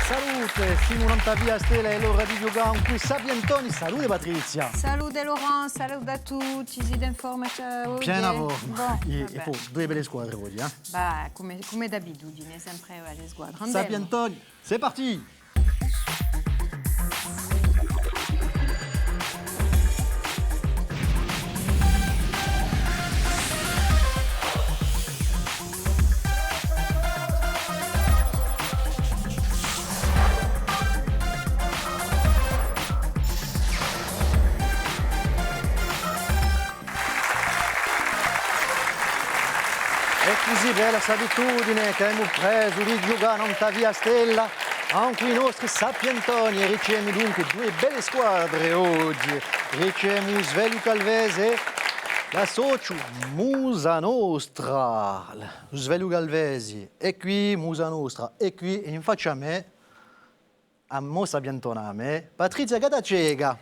Salute, siamo in via Stella e l'ora di giocare qui Sapientoni. Salute Patrizia. Salute Laurent, salute a tutti, siete in forma? Piena forma. Bon, E poi due belle squadre oggi, eh? Bah, come d'abitudine, sempre le squadre. Andiamo. Sapientoni, c'est parti. E così per la abitudine che abbiamo preso di giocare a via Stella, anche i nostri Sapientoni, e riceviamo dunque due belle squadre oggi. Riceviamo Sveglia Calvese, la socio Musa Nostra, Sveglia Calvesi, e qui Musa Nostra, e qui in faccia a me, a mo Sapientoname, Patrizia Catacega.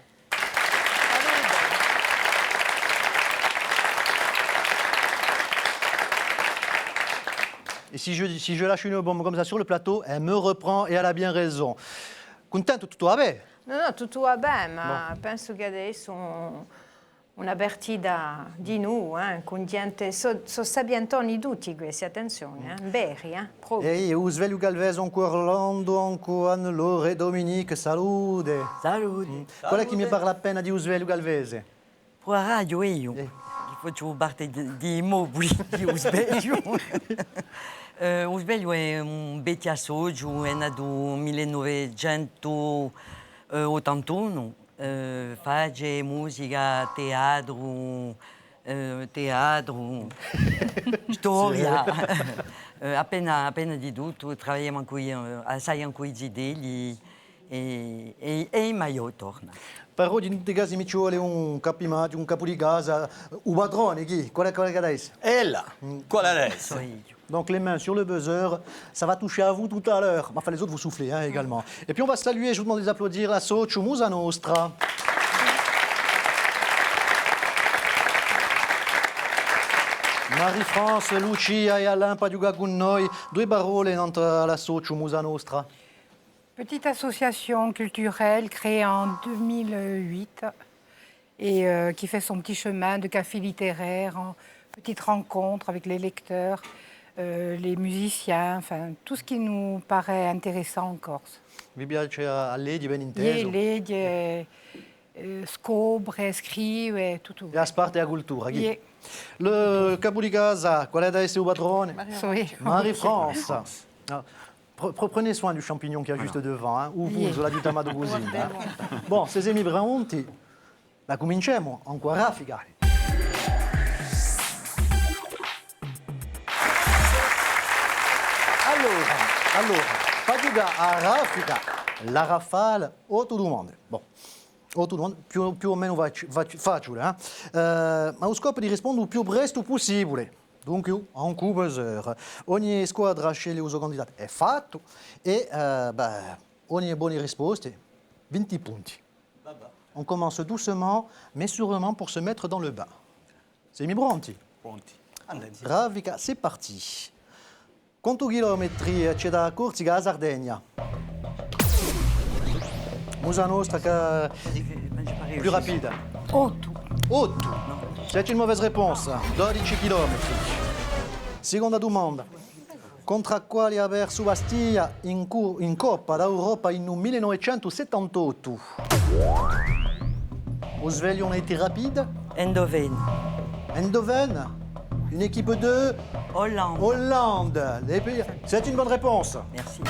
Et si je lâche une bombe comme ça sur le plateau, elle me reprend et elle a bien raison. Contento, tutto va bene? No, tutto va bene, ma penso che adesso una partita di noi, con gente, sono sapientoni tutti questi, attenzione, Berri, proprio. E io, Sveglia Calvese, ancora Orlando, ancora Anne-Laure, Dominique, salute. Salute. Qual è che mi parla appena di Sveglia Calvese? Pour la radio, io. Il faut parte di immobili di Usbelio. Usbelio è un bettiasoggio, è nato nel 1981. Fa musica, teatro, storia. Appena di tutto, lavoriamo assai anche con i zideli e in Maio torna. Per oggi in tutti i casi mi ci vuole un capimaggio, un capo di casa, un padrone, chi? Qual è che adesso? Elle, qual è adesso? Donc les mains sur le buzzer, ça va toucher à vous tout à l'heure. Enfin, les autres, vous soufflez hein, également. Et puis on va saluer, je vous demande d'applaudir la socio Musa Nostra. Marie-France, Lucia e Alain Paduga con noi. Due parole alla socio Musa Nostra. Petite association culturelle créée en 2008 et qui fait son petit chemin de café littéraire, en petites rencontres avec les lecteurs, les musiciens, enfin tout ce qui nous paraît intéressant en Corse. Vi piace a lei, ben inteso? Legge, scobre, scrive, tutto. E a sparte la cultura, chi? Yeah. Le capo di casa, qual è da essere il padrone? Marie-France. Prenez soin du champignon qui est juste devant, hein, ou vous, la dita Madugusina. Hein. Bon, se siamo pronti, la cominciamo, ancora raffica. Allora, Paduga a raffica, la rafale, o tout le monde. Bon, o tout le monde, più o meno facile, ma lo scopo di rispondere il più presto possibile. Dunque, un buzzer. Ogni squadra sceglie il suo candidato, è fatto, e ogni buona risposta, 20 punti. On commence doucement, mais sûrement pour se mettre dans le bain. Siamo pronti? Pronti. Ravica, c'est parti. Quanti chilometri c'è da Corsica a Sardegna? Musa Nostra, più rapida. 8. 8. C'est une mauvaise réponse. 12 chilometri. Seconda domanda. Contro quali ha perso Bastiglia in Coppa d'Europa in 1978? Au Sveglion a été rapide? Eindhoven. Eindhoven? Une équipe de Hollande. Hollande. C'est une bonne réponse. Merci.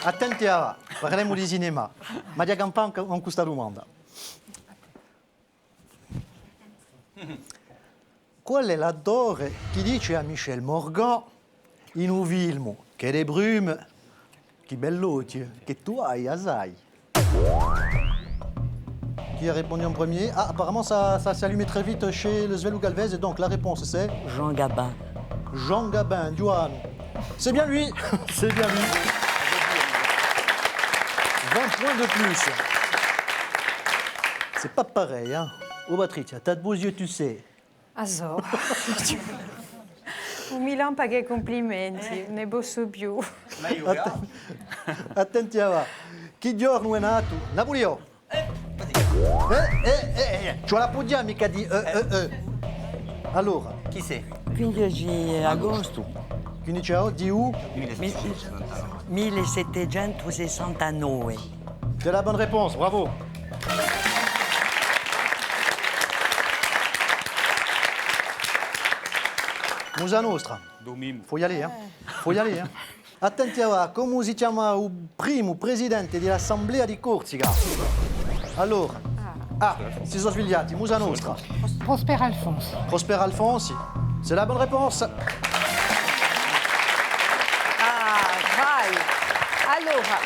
Attenti a, parliamo di cinema. Ma di campagna con questa domanda. Qual è l'attore che dice a Michel Morgan in un film che dei brume, che bell'occhio, che tu hai, assai? Qui a répondu en premier? Ah, apparemment ça s'allumait très vite chez le Sveglia Calvese, donc la réponse c'est Jean Gabin. Jean Gabin, Johan. C'est bien lui, c'est bien lui. 20 points de plus. C'est pas pareil, hein. Oh, Patricia, t'as de beaux yeux, tu sais. Azor. Un Milan paghe complimenti, ne posso più. Attenti a chi giorno è nato? Napoleone. Tu la poggia mica di Allora, Chi sei? 15 agosto 15 di U, 1769. c'est la bonne réponse, bravo. Musa Nostra. Faut y aller, hein. Faut y aller, hein. Attenti a come si chiama il primo presidente dell'Assemblea di Corsica? Allora, si sono svegliati, Musa Nostra. Prosper Alphonse. Prosper Alfonsi, c'est la bonne réponse. Vai. Allora,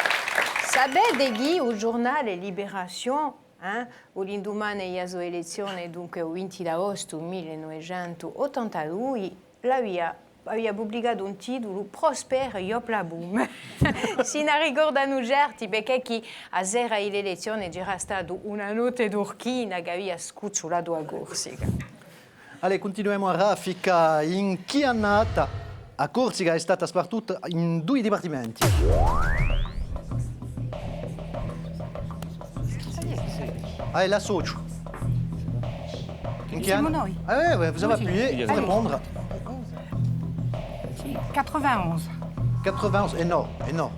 sapete che il giornale Libération, l'indomani della elezione, dunque il 20 agosto 1982, aveva pubblicato un titolo Prosper Yopla Boom. Si ne ricordano certi perché chi a sera dell'elezione c'era stata una notte d'orchina che aveva scucciolato a Corsica. Allez, continuiamo a raffica. In chi annata a Corsica è stata spartuta in 2 dipartimenti? Allez, l'associo. In chi Siamo anno? noi. Ouais, vous avez appuyé pour répondre. Sì, 91. 91, no.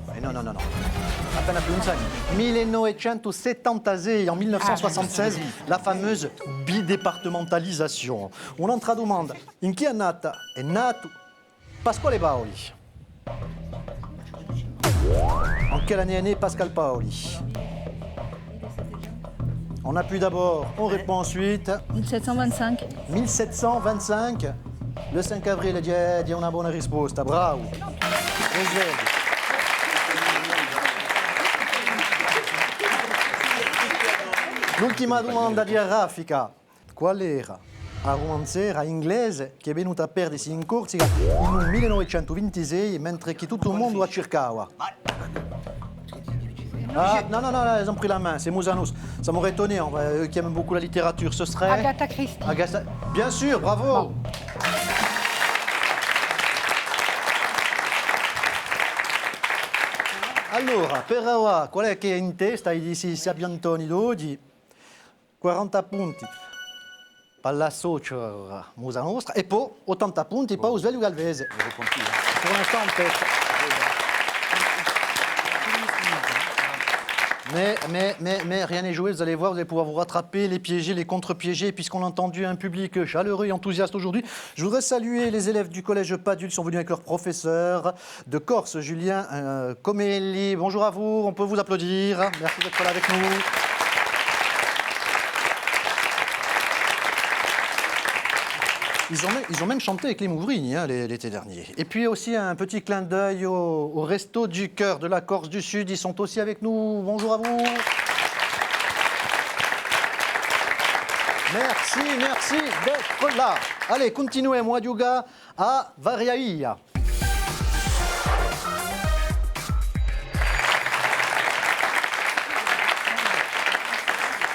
Appena più un secolo. 1976, en 1976, la fameuse bidépartementalisation. Un'altra domanda. In chi annata è nato Pasquale Paoli? En quelle année est né Pascal Paoli? On appuie d'abord, on répond ensuite. 1725. 1725, le 5 avril di una buona risposta, bravo. Risvegli. L'ultima domanda di Raffica. Qual era la romanziera inglese che è venuta a perdersi in Corsica nel 1926 mentre che tutto il mondo la cercava? Ah, non, ils ont pris la main, c'est Mousanos. Ça m'aurait étonné, eux qui aiment beaucoup la littérature, ce serait... Agatha Christie. Bien sûr, bravo. Allora, per ora, qual è che è in testa? I si abbiantoni d'oggi, 40 punti per la socia Musa Nostra e poi 80 punti per Sveglio Galvese. Pour l'instant, en tête. Mais rien n'est joué, vous allez voir, vous allez pouvoir vous rattraper, les piéger, les contre-piéger, puisqu'on a entendu un public chaleureux et enthousiaste aujourd'hui. Je voudrais saluer les élèves du collège Padul qui sont venus avec leur professeur de Corse, Julien Comelli. Bonjour à vous, on peut vous applaudir. Merci d'être là avec nous. Ils ont même chanté avec les Mouvrignes l'été dernier. Et puis aussi un petit clin d'œil au Resto du Cœur de la Corse du Sud. Ils sont aussi avec nous. Bonjour à vous. Merci d'être là. Allez, continuiamo a giocare a Variaia.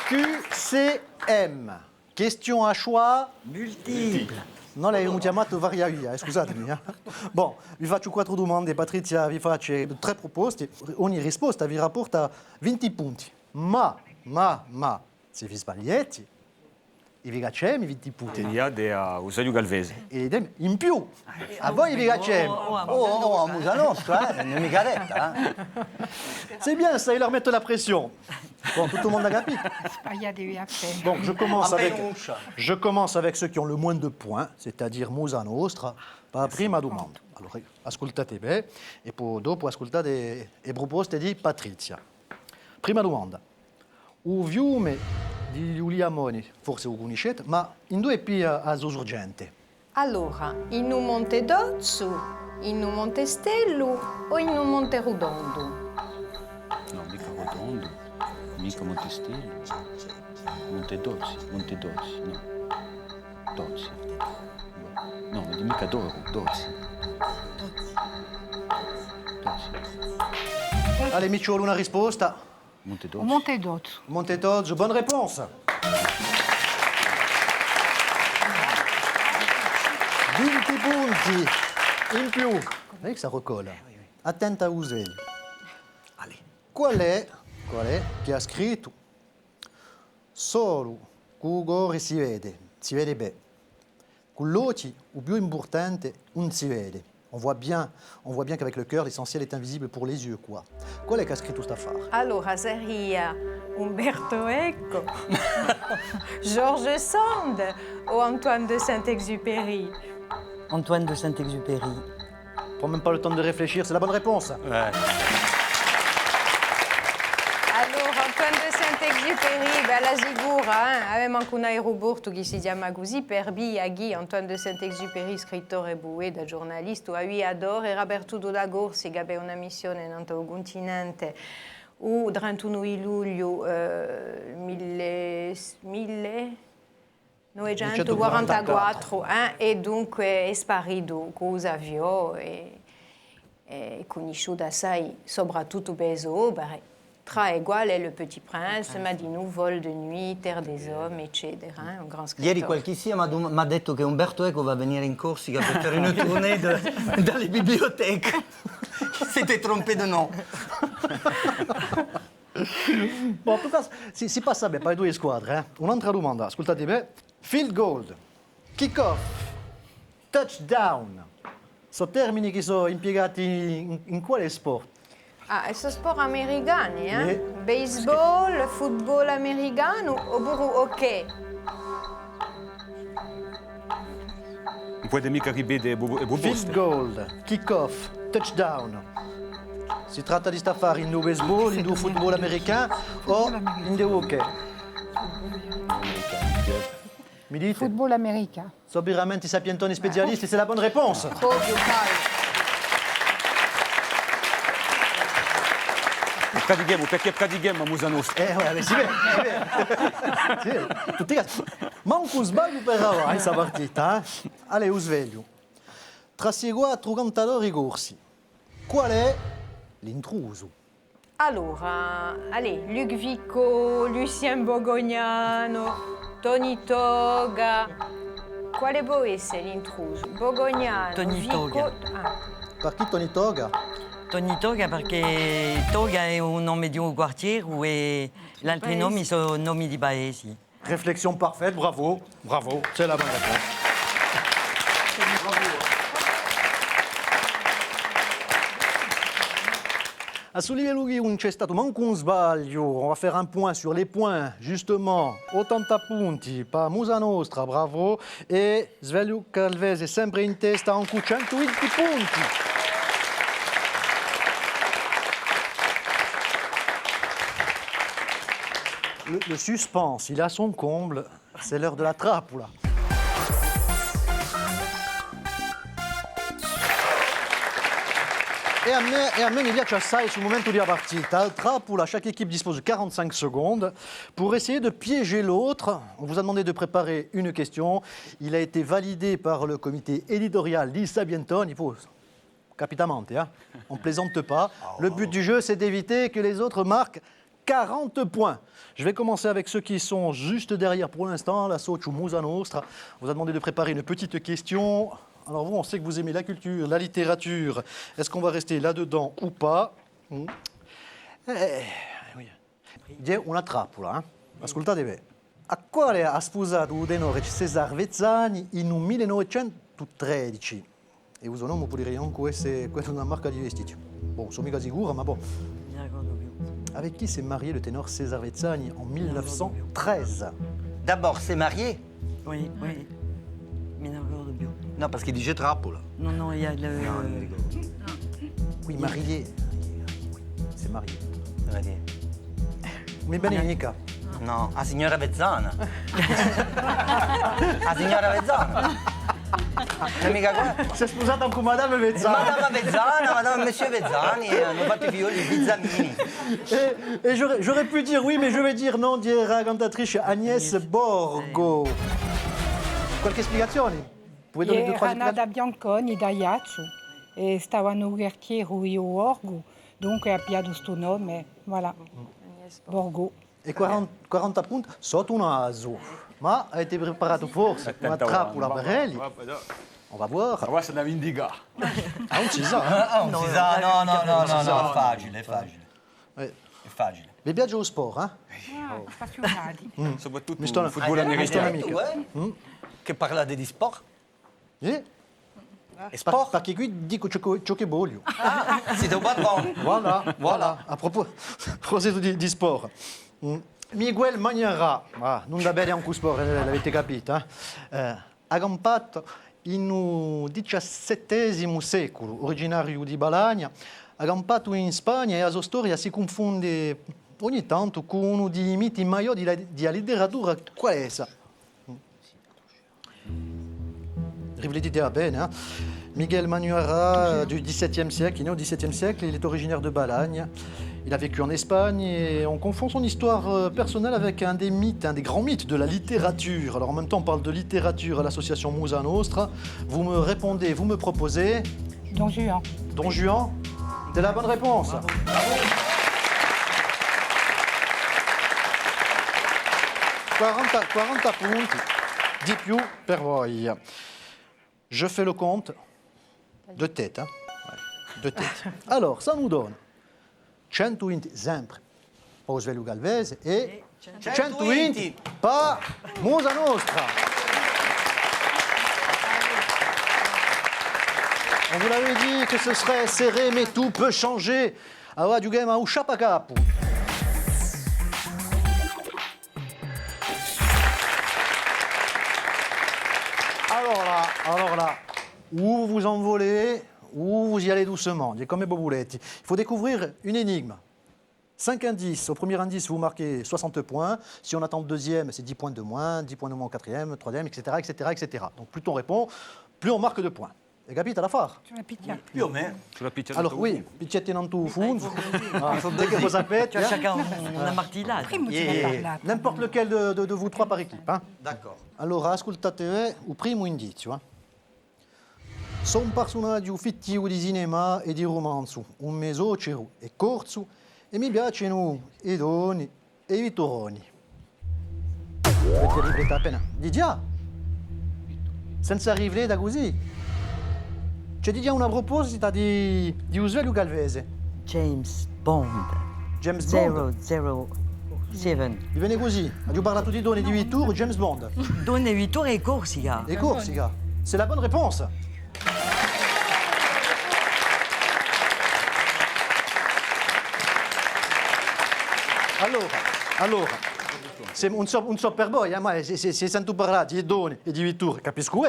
QCM. Question a choix Multiple. Non, l'abbiamo chiamato Variaia, scusatemi. Bon, vi faccio 4 domande, Patrizia vi faccio 3 proposte, ogni risposta vi rapporta 20 punti. Ma, se vi sbagliate, vi facciamo 20 punti. Teniate a Euselio Galvese. E in più, a voi vi facciamo. Oh, a Musa Nostra, non è mica detta. C'est bien, ça, il leur mettent la pression. Bon, tout le monde a capito. Il y a des après. Bon, je commence avec ceux qui ont le moins de points, c'est-à-dire Musa Nostra, per la prima domanda. Allora, ascoltate bene e poi dopo ascoltate le proposte di Patrizia. Prima domanda. Il fiume di Giuliamoni, forse lo conoscete, ma in due pia a Sorgente. Allora, in un Monte d'Ozzo, in un Monte Stello o in un Monte Rodondo? No, mica Rodondo, mica Montestello, Monte Dozzi, no. Dozzi. No, mica Dozzi. Allez, mi ci vuole una risposta. Monte Dozzi. Monte d'Ozzo. Monte d'Ozzo, bonne réponse. 20 punti in più. Vedi che si recolla. Attenta a Usvelio. Qual è che ha scritto solo con l'ugore si vede bene. Con l'occhio, ou più importante, non si vede. On voit bien qu'avec le cœur, l'essentiel est invisible pour les yeux, quoi. Qual è che ha scritto sta affare? Allora, seria Umberto Eco, Georges Sand o Antoine de Saint-Exupéry? Antoine de Saint-Exupéry. Prends même pas le temps de réfléchir, c'est la bonne réponse. Allora, Antoine de Saint-Exupéry, bella sicura, aveva anche un aeroporto che si chiama così, per Biaghi, Antoine de Saint-Exupéry, scrittore buè da giornalista, lui adora, era per tutto da corsi, che aveva una missione in altro continente, o 31 luglio 1944, e dunque è sparito con l'avione e conosciuto assai, soprattutto per le opere. Tra uguale Le Petit Prince, Madino, Vol de nuit, Terre des hommes, eccetera. Un grand scrittore. Ieri qualche mi ha detto che Umberto Eco va a venire in Corsica per fare una tournée dalle biblioteche. Siete trompé de nom. Bon, en tout cas, si passa bene per le due squadre. Un'altra domanda, ascoltate bene. Field goal, kick-off, touchdown. Sono termini che sono impiegati in quale sport? Ah, sono sport americani, Sì. Baseball, football americano oppure hockey? Non puoi mica ripetere Field Boboste. goal, kick-off, touchdown. Si tratta di staffare in due baseball, in due football americano o in due hockey? Mi dite? Football américain. Sono veramente sapientoni specialisti, c'est la bonne réponse. Proprio poi. Pratichiamo, perché pratichiamo a Musa Nostra? Ouais, si vede. Si vede. Tutti cazzo. Manco un sbaglio per ora in questa partita. Allez, us sveglio. Trasegua a 30 corsi. Qual è l'intruso? Allora, allez, Luc Vico, Lucien Bogognano, Tony Toga. Quale può essere l'intruso? Bogognano, Tony Vico... Toga. Ah. Per chi Tony Toga? Tony Toga perché Toga è un nome di un quartiere e gli altri nomi sono nomi di paesi. Réflexion parfaite, bravo. Bravo, c'est la bonne réponse. A sul livello che non c'è stato manco un sbaglio, on va faire un point sur les points, justement, 80 punti per Musa Nostra, bravo, e Svelio Calvese sempre in testa con 120 punti. Le suspense, il a son comble, c'est l'heure de la trappola. E a me mi piace assai sul momento della partita. Al trappola, chaque équipe dispose de 45 secondes pour essayer de piéger l'autre. On vous a demandé de préparer une question. Il a été validé par le comité éditorial di Sabientone. Il faut capitamente, hein? On ne plaisante pas. Le but du jeu, c'est d'éviter que les autres marquent 40 points. Je vais commencer avec ceux qui sont juste derrière pour l'instant. La Socio Musa Nostra. On vous a demandé de préparer une petite question. Alors vous, on sait que vous aimez la culture, la littérature. Est-ce qu'on va rester là-dedans ou pas? Oui. C'è una trappola, Ascoltate bene. A quale ha sposato un tenore Cesare Vezzani in un 1913? E uso nome può dire anche questa è una marca di vestiti. Bon, sono mica sicuro, ma bon. Mi ricordo più. Avec qui s'est marié le ténor César Vezzani en 1913? D'abord, c'est marié. Oui, oui. Mi ricordo più. No, perché dice trappola. Non, il y a le... Oui, marié. C'est marié. Marié. Mais bene, mica. No, a signora Vezzana. A signora Vezzana. Non mica qua. Si è sposata con Madame Vezzani. Madame Vezzana, Madame Monsieur Vezzani, hanno fatto i figlioli, i bizzamini. Et j'aurais pu dire oui, mais je vais dire non, dire la cantatrice Agnès Borgo. Qualche spiegazione? Puoi donner deux, trois Era nata spiegazioni? Bianconi da Iazzo e stava no quartiere Rio Borgo, dunque ha piato sto nome, voilà, Borgo. E 40 punti sotto un naso. Ma avete preparato forse una trappola per Eli? On va voir. Ah, c'est una Vindiga. Ah, non, si sa. Non, no, è facile, è facile. Eh, È facile. Le viaggi allo sport, Ah, appassionati. Soprattutto Mi sto- il football mi sto- americano. amico. Che parlate di sport? Eh? E sport? Perché qui dico ciò che voglio. Siete un padrone. Voilà. A proposito di sport. Miguel Magnara, non da bene anche sport, l'avete capito, ha campato in XVII secolo, originario di Balagna, ha campato in Spagna e la sua storia si confonde ogni tanto con uno dei miti maggiori della letteratura qualesa. Riflettez bene, hein? Miguel Manuara du XVIIe siècle, il est né au XVIIe siècle, il est originaire de Balagne. Il a vécu en Espagne et on confond son histoire personnelle avec un des mythes, un des grands mythes de la littérature. Alors en même temps, on parle de littérature à l'association Musa Nostra. Vous me répondez, vous me proposez. Don Juan. Don Juan, c'est la bonne réponse. 40 punti di più per voi. Je fais le compte de tête. Hein? Ouais, de tête. Alors, ça nous donne 120 sempre per Osvelio Galvese e 120 per Musa Nostra. On vous l'avait dit que ce serait serré, mais tout peut changer. Allora, du game a un chapacapo. Alors là, où vous envolez, où vous y allez doucement, comme les boboulettes. Il faut découvrir une énigme. 5 indices. Au premier indice, vous marquez 60 points. Si on attend le deuxième, c'est 10 points de moins, 10 points de moins au quatrième, troisième, etc., etc., etc. Donc plus on répond, plus on marque de points. E capite la fare? Sur la picchia. Più o meno. Sulla piccia Alors oui, piccetti non tu fondo. Dès que vous sapete, Tu as chacun una martillata. Primo ce n'è parlato. n'importe lequel de vous trois par équipe. Hein? D'accordo. Allora, ascoltate il primo indizio. Sono un personaggio fittivo di cinema e di romanzo, un mesocero e corso, e mi piacciono i doni e i vittoroni. Potete ripetere appena. Di già! Senza riflettere così. C'è di già una proposita di Osvelio Galvese. James Bond. James Bond. 007. Vi viene così. Abbiamo parlato di doni e di vittor, James Bond. Donne e Vittorio e Corsica. Et Corsica. C'est la bonne réponse. Allora, c'est un superboy, se sento parlare di doni e di vittor, capisco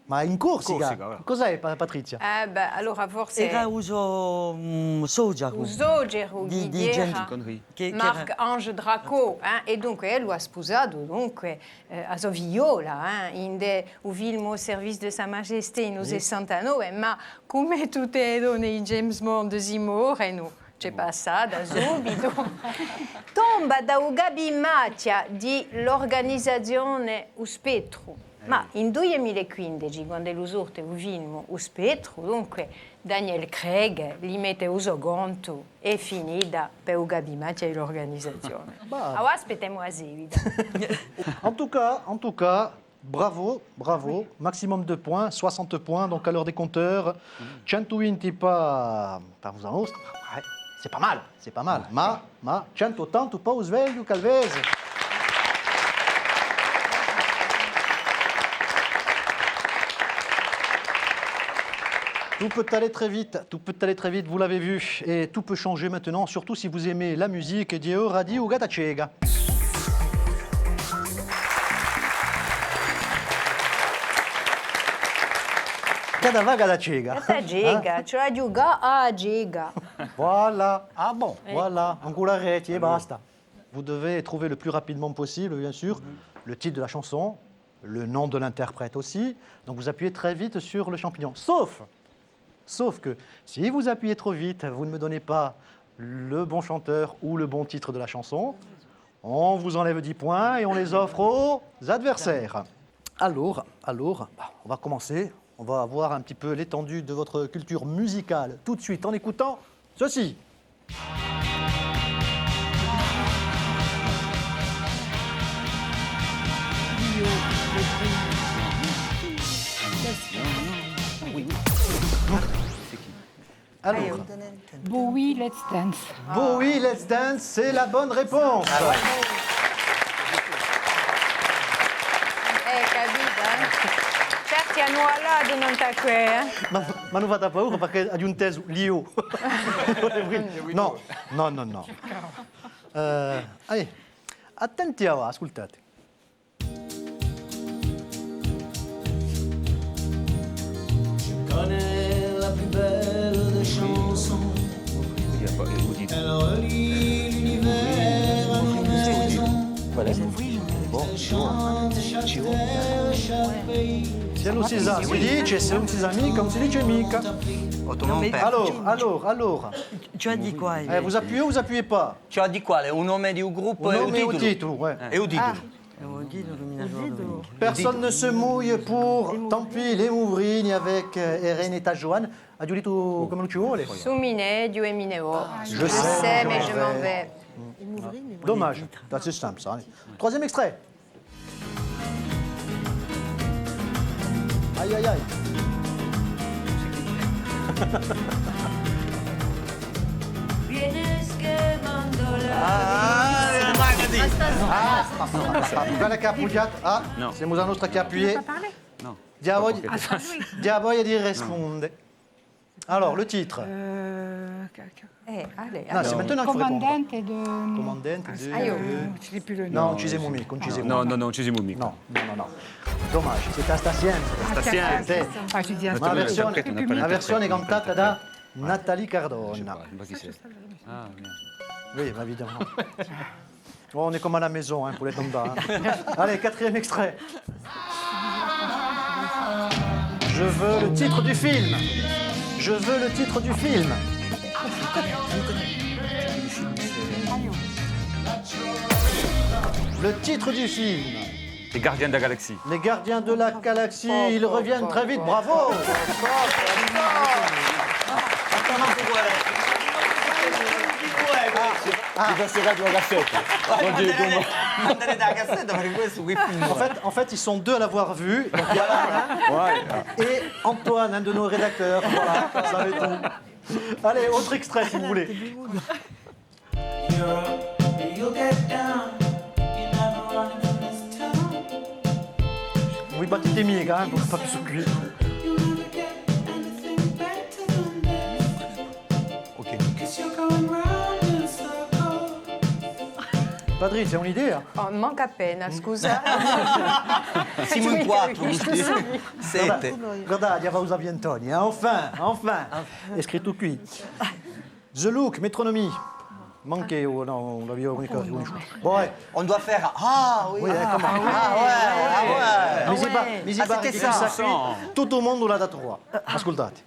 ma in Corsica, Corsica, cos'è Patrizia? Beh, allora forse Era uso Sojaru. un zogero Di di gente Connerie. che Marc-Ange Draco, e dunque lui ha sposato dunque, a sua figliola in un film au service de Sa Majesté in 69, ma come tutte le donne di James Bond si muoiono, c'è passata subito. Tomba da un gabimaccia di l'organizzazione U Spettro. Ma in 2015, quando l'usurte un film U Spettro, dunque Daniel Craig gli mette uso conto e finita per un gabimaccia dell'organizzazione. Allora aspettiamo a seguito. En tout cas, bravo, maximum de points, 60 points, donc à l'heure des compteurs, 120 pas Musa Nostra, ouais, c'est pas mal, ma 180 pas Osvelio Galvese. Tout peut aller très vite, vous l'avez vu, et tout peut changer maintenant, surtout si vous aimez la musique di Radio Gata Cega. Cada vaga da cega. Questa giga, cioè giuga a giga. Voilà. Ah bon? Voilà, un coup l'arrête et basta. Vous devez trouver le plus rapidement possible, bien sûr, le titre de la chanson, le nom de l'interprète aussi. Donc vous appuyez très vite sur le champignon. Sauf que si vous appuyez trop vite, vous ne me donnez pas le bon chanteur ou le bon titre de la chanson, on vous enlève 10 points et on les offre aux adversaires. Alors, on va commencer. On va voir un petit peu l'étendue de votre culture musicale tout de suite en écoutant ceci. Alors, Bowie, Let's Dance. Bowie, Let's Dance, c'est la bonne réponse. Capito? Certi hanno allato non sta qui, Ma non fate paura perché ha un teso Lio. No, no, no, no. Attenti a ascoltate. Connais la plus belle des chansons. Elle relie l'univers à nos maisons. Elle chante chaque terre, chaque pays. Se non si sa, si dice, se non si sa mica, non si dice mica. Autrement, mais- père. Alors. Tu as dit quoi Vous appuyez ou vous appuyez pas? Tu as dit quale? Un nome di un gruppo Un e un nome e un titolo? titolo, ouais. E un titolo. Personne ne se mouille pour, tant pis, les Mouvrigni avec Irene et Joanne. Ha giudito come ci vuole. Su mine, Dio e minevo. Je sais, mais je m'en vais. Dommage, c'est simple ça. Allez. Troisième extrait. Aïe, aïe, aïe. Quella che ha appoggiato? Ah, No. siamo la nostra che ha appuyé. No. Diavoia di risponde. Alors, le titre. Allez, Non, c'est maintenant qu'il faut répondre. Commandante de... Commandante de... Aïe, Je ne sais plus le nom. Non, ci siamo mica, non ci siamo No, mica. no, non ci siamo mica. No. Dommage, c'est sta sempre. Stasera. Ah, je dis un Ma la versione, perché non appena la versione interprete, cantata da Nathalie Cardona. Ma chi sei? Ah, merde. Oui, bah, évidemment. Oh, on est comme à la maison, hein, pour les tombas. Allez, quatrième extrait. Je veux le titre du film. Je veux le titre du film. Le titre du film. Les gardiens de la galaxie. Les gardiens de la galaxie, ils reviennent très vite, bravo. Ti passerà la cassetta. Mandare da cassetta perché questo qui film. En fait, ils sont deux à l'avoir vu. Donc, il y a- et Antoine, un de nos rédacteurs. Voilà, ça savait tout. Allez, autre extrait si vous voulez. You'll get down. You're never running from this town. Oui, battite mica, hein, donc pas plus qui. You'll never get anything better than this. Ok. 'Cause you're going round in circles. Padri, c'est une idée hein? Oh, manca appena, scusa. Siamo in quattro, sette. Guarda, gli aveva usato Antoni, hein? Enfin. È scritto qui. The Look, Métronomie. Manqué, oh non, on l'avait conosciuto. Bon, ouais. On doit faire. Ah oui, Oui, comment? ah ouais. Misi Ah, Barri c'était che ça. sa qui, tutto il mondo l'ha dato qua. Ascoltate.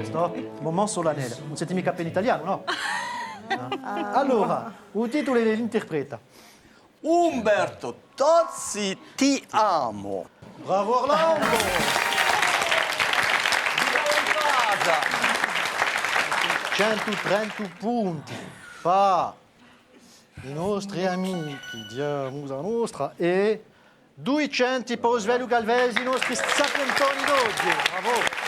Stop. Moment solennel. Non siete mica appena italiano, no? Allora, il titolo e l'interpreta. Umberto Tozzi, ti amo. Bravo Orlando! 130 punti. Pa i nostri amici di Musa Nostra e 200 per Osvelio Galvesi, i nostri sapientoni d'oggi. Bravo!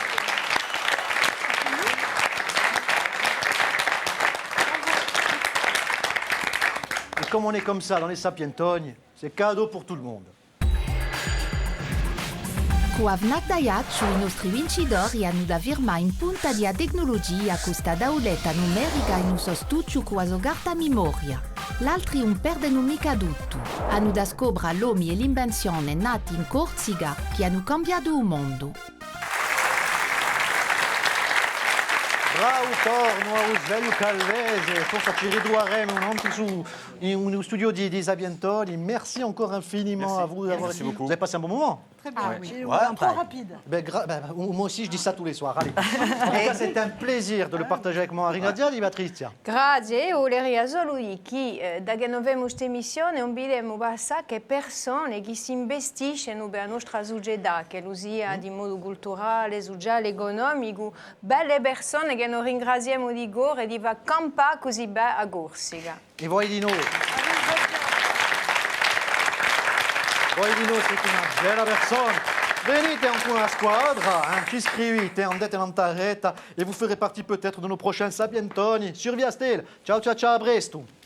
Et comme on est comme ça dans les sapientoni, c'est cadeau pour tout le monde. Cu avnat daiat sui nostri vincitori hanno da firma in punta di tecnologia questa dauletta numerica in un sostuccio cu asogarta memoria. L'altri un perdono mica tutto. Hanno da scopra l'uomo e l'invenzione nati in Corsica che hanno cambiato il mondo. Bravo torno a Osvelio Calvese, forse ci ritroveremo anche su uno studio di Sapientoni. Merci encore infiniment à vous d'avoir été. Vous avez passé un bon moment? Ah oui. Trop rapide. Moi aussi, je dis ça tous les soirs. Allez. En tout cas, c'est un plaisir de le partager avec moi. Ringraziati, Patrizia. Grazie, volevo solo dire che da che noi abbiamo questa emissione non dobbiamo passare che persone che si investiscono per la nostra società, che lo sia di modo culturale, sociale, economico, belle persone che noi ringraziamo di cuore e di far campare così bene a Corsica. E voi di noi. Voi di noi siete una bella persona. Venite anche una squadra, ci iscrivete, andate in retta et vous ferez partie peut-être de nos prochains Sapientoni sur Via Stel. Ciao ciao ciao, a presto.